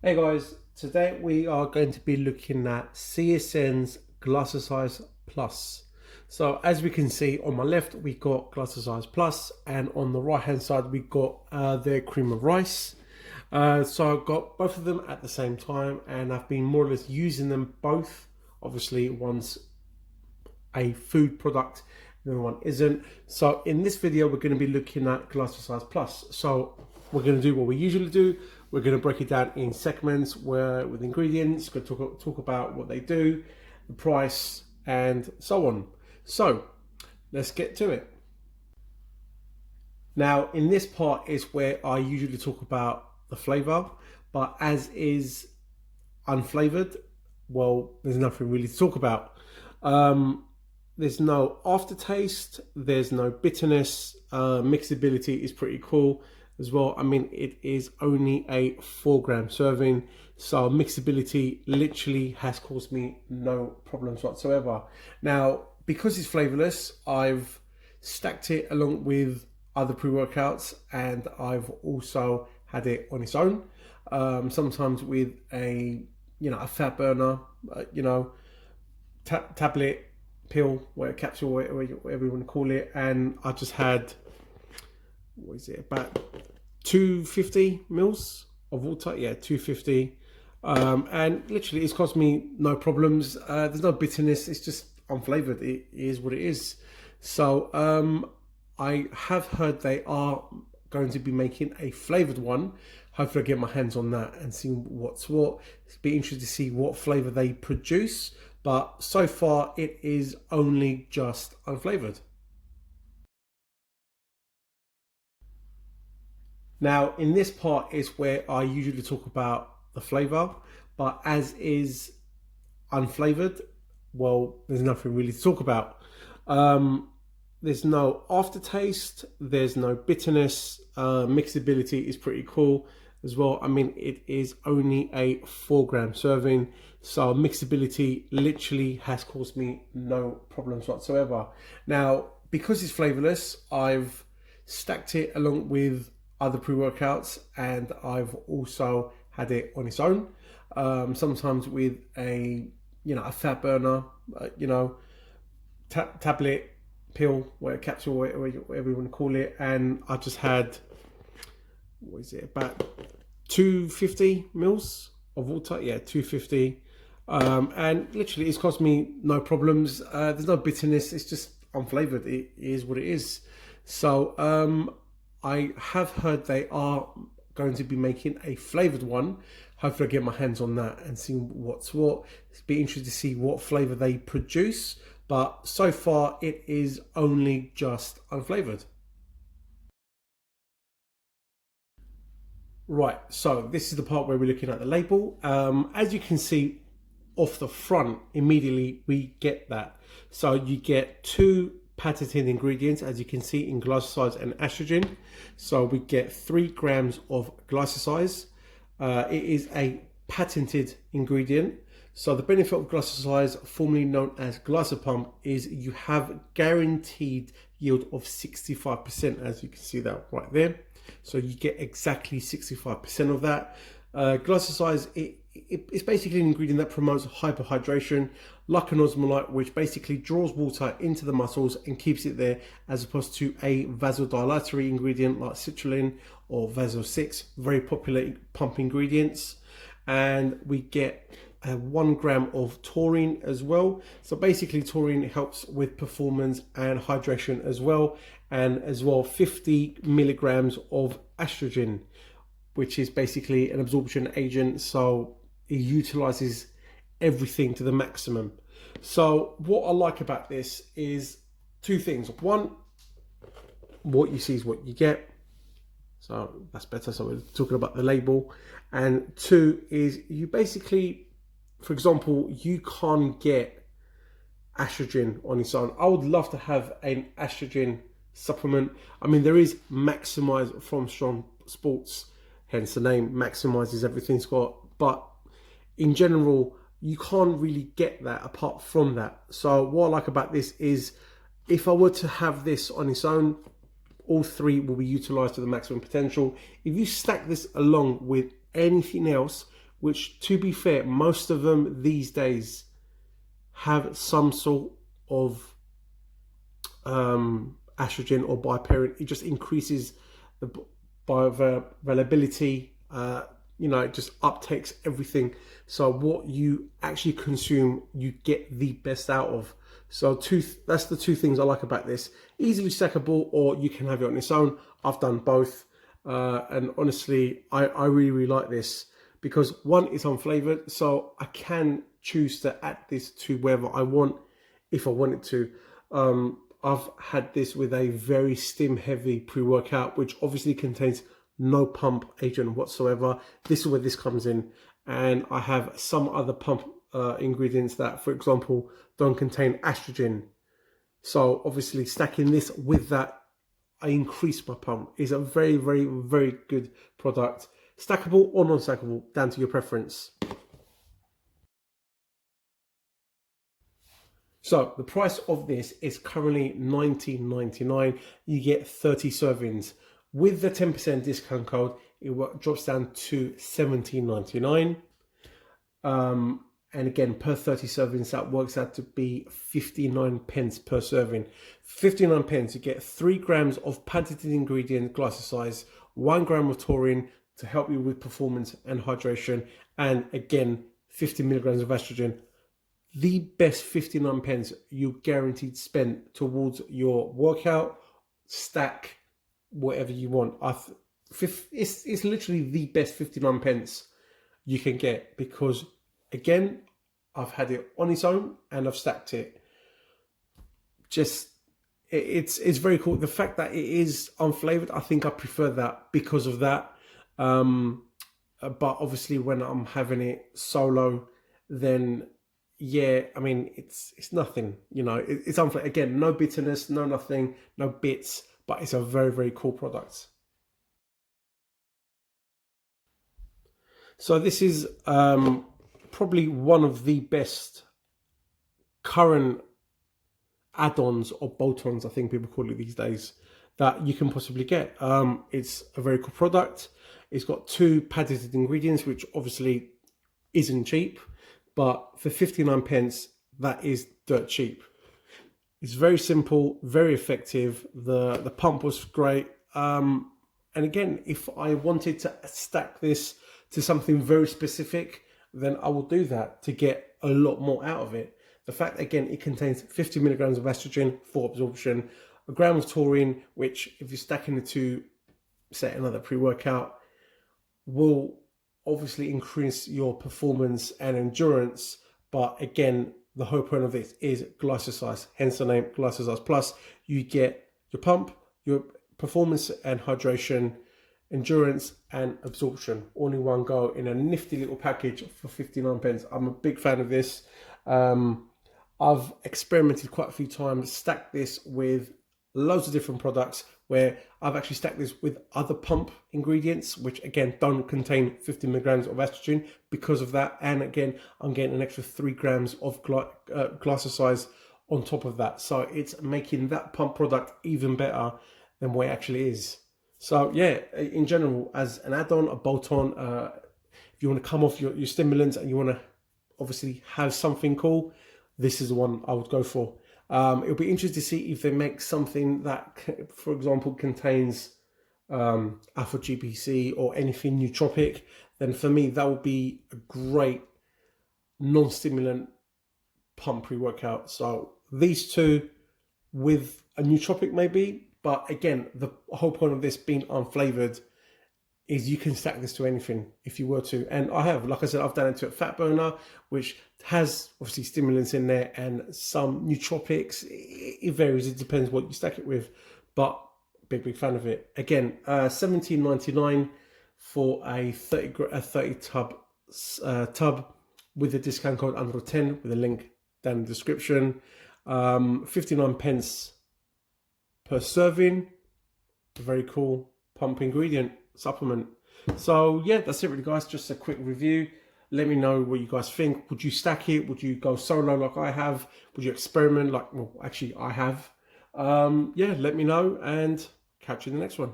Hey guys, today we are going to be looking at CSN's Glycersize Plus. So as we can see on my left, we got Glycersize Plus, and on the right hand side, we got their cream of rice. So I've got both of them at the same time, and I've been more or less using them both. Obviously, one's a food product, the other one isn't. So in this video, we're going to be looking at Glycersize Plus. So we're going to do what we usually do. We're going to break it down in segments with ingredients, going to talk about what they do, the price, and so on. So let's get to it. Now, in this part is where I usually talk about the flavor, but as is unflavored, well, there's nothing really to talk about. There's no aftertaste, there's no bitterness, mixability is pretty cool as well. I mean, it is only a 4-gram serving, so mixability literally has caused me no problems whatsoever. Now, because it's flavorless, I've stacked it along with other pre-workouts, and I've also had it on its own, sometimes with a a fat burner, tablet, pill, capsule, whatever you want to call it. And I just had, what is it, about 250 mils of water. Yeah, 250. And literally it's cost me no problems. There's no bitterness, it's just unflavored. It is what it is. So I have heard they are going to be making a flavored one. Hopefully I get my hands on that and see what's what. It's be interesting to see what flavor they produce, but so far it is only just unflavored. Now, in this part is where I usually talk about the flavor, but as is unflavored, well, there's nothing really to talk about. There's no aftertaste, there's no bitterness, mixability is pretty cool as well. I mean, it is only a 4-gram serving, so mixability literally has caused me no problems whatsoever. Now, because it's flavorless, I've stacked it along with other pre-workouts, and I've also had it on its own, sometimes with a a fat burner, tablet, pill, capsule, whatever you want to call it. And I just had, what is it, about 250 mils of water. Yeah, 250. And literally it's cost me no problems. There's no bitterness, it's just unflavored. It is what it is. So I have heard they are going to be making a flavored one. Hopefully I get my hands on that and see what's what. It's be interesting to see what flavor they produce, but so far it is only just unflavored. Right, so this is the part where we're looking at the label. As you can see off the front, immediately we get that. So you get 2 patented ingredients, as you can see, in Glycersize and estrogen. So we get 3 grams of Glycersize. It is a patented ingredient. So the benefit of Glycersize, formerly known as Glycerpump, is you have guaranteed yield of 65%, as you can see that right there. So you get exactly 65% of that. Glycersize, it's basically an ingredient that promotes hyperhydration, like an osmolyte, which basically draws water into the muscles and keeps it there, as opposed to a vasodilatory ingredient like citrulline or Vaso6, very popular pump ingredients. And we get 1 gram of taurine as well. So basically taurine helps with performance and hydration as well. And as well 50 milligrams of estrogen, which is basically an absorption agent. So it utilizes everything to the maximum. So what I like about this is 2 things. One, what you see is what you get. So that's better. So we're talking about the label. And 2 is you basically, for example, you can't get estrogen on its own. I would love to have an estrogen supplement. I mean, there is Maximize from Strong Sports, hence the name. Maximizes everything it's got, but in general you can't really get that apart from that. So what I like about this is, if I were to have this on its own, all 3 will be utilized to the maximum potential. If you stack this along with anything else, which, to be fair, most of them these days have some sort of estrogen or bioperine. It just increases the bioavailability. You know, it just uptakes everything. So what you actually consume, you get the best out of. So that's the two things I like about this. Easily stackable, or you can have it on its own. I've done both. And honestly, I really like this because one, it's unflavored. So I can choose to add this to wherever I want if I wanted to. I've had this with a very stim heavy pre-workout, which obviously contains no pump agent whatsoever. This is where this comes in. And I have some other pump ingredients that, for example, don't contain estrogen. So obviously stacking this with that, I increase my pump. It's a very, very, very good product. Stackable or non-stackable, down to your preference. So the price of this is currently $19.99. You get 30 servings. With the 10% discount code, it drops down to $17.99. And again, per 30 servings, that works out to be 59 pence per serving. 59 pence, you get 3 grams of patented ingredient Glycersize, 1 gram of taurine to help you with performance and hydration, and again, 50 milligrams of estrogen. The best 59 pence you're guaranteed to spend towards your workout, stack, whatever you want. It's literally the best 59 pence you can get because, again, I've had it on its own and I've stacked it. Just, it's very cool. The fact that it is unflavored, I think I prefer that because of that. But obviously when I'm having it solo, then yeah, I mean, it's nothing, you know, it's unflavored. Again, no bitterness, no nothing, no bits, but it's a very, very cool product. So this is probably one of the best current add-ons or bolt-ons, I think people call it these days, that you can possibly get. It's a very cool product. It's got 2 patented ingredients, which obviously isn't cheap, but for 59 pence, that is dirt cheap. It's very simple, very effective. The pump was great. And again, if I wanted to stack this to something very specific, then I will do that to get a lot more out of it. The fact, again, it contains 50 milligrams of estrogen for absorption, 1 gram of taurine, which if you're stacking the two, say another pre-workout, will obviously increase your performance and endurance. But again, the whole point of this is Glycersize, hence the name Glycersize Plus. You get your pump, your performance and hydration, endurance and absorption all in one go in a nifty little package for 59 pence. I'm a big fan of this. I've experimented quite a few times, stacked this with loads of different products where I've actually stacked this with other pump ingredients, which again don't contain 50 milligrams of estrogen because of that. And again, I'm getting an extra 3 grams of Glycersize on top of that. So it's making that pump product even better than what it actually is. So yeah, in general, as an add-on, a bolt-on, if you want to come off your stimulants and you want to obviously have something cool, this is the one I would go for. It'll be interesting to see if they make something that, for example, contains alpha GPC or anything nootropic. Then for me, that would be a great non-stimulant pump pre-workout. So these two with a nootropic maybe, but again, the whole point of this being unflavored is you can stack this to anything if you were to. And I have, like I said, I've done it to a fat burner, which has obviously stimulants in there and some nootropics. It varies, it depends what you stack it with, but big fan of it. Again, $17.99 for a 30 tub with the discount code under 10 with a link down in the description. 59 pence per serving. Very cool pump ingredient supplement. So yeah, that's it really, guys. Just a quick review. Let me know what you guys think. Would you stack it? Would you go solo like I have? Would you experiment like, well, actually I have? Yeah, let me know and catch you in the next one.